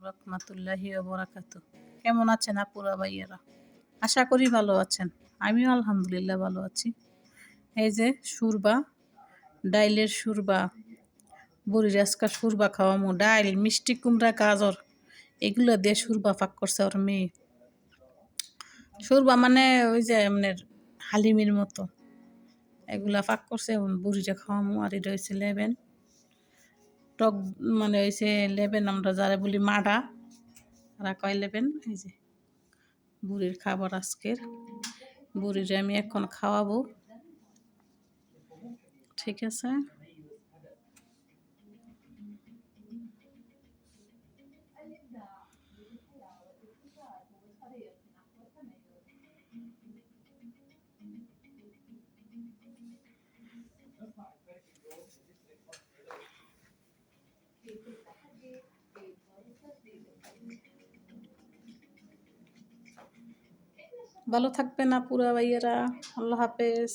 রহমাতুল্লাহি ওয়া বারাকাতুহু। কেমন আছেন আপুরা ভাইয়ারা? আশা করি ভালো আছেন। আমিও আলহামদুলিল্লাহ ভালো আছি। এই যে শুরবা, ডাইলের শুরবা, বুড়ির আজকা শুরবা খাওয়ামু। ডাইল, মিষ্টি কুমড়া, গাজর এগুলো দিয়ে শুরবা পাক করছে ওর মেয়ে। শুরবা মানে ওই যে আপনার হালিমের মতো এগুলা পাক করছে, বুড়িটা খাওয়ামু। আর এটা হচ্ছে লেবেন, টক মানে হয়েছে লেবেন, আমরা যারা বলি মাডা, ওরা কয় লেবেন। এই যে বুড়ির খাবার আজকের, বুড়িরে আমি এখন খাওয়াবো, ঠিক আছে? ভালো থাকবেন আপুরা ভাইয়েরা। আল্লাহ হাফেজ।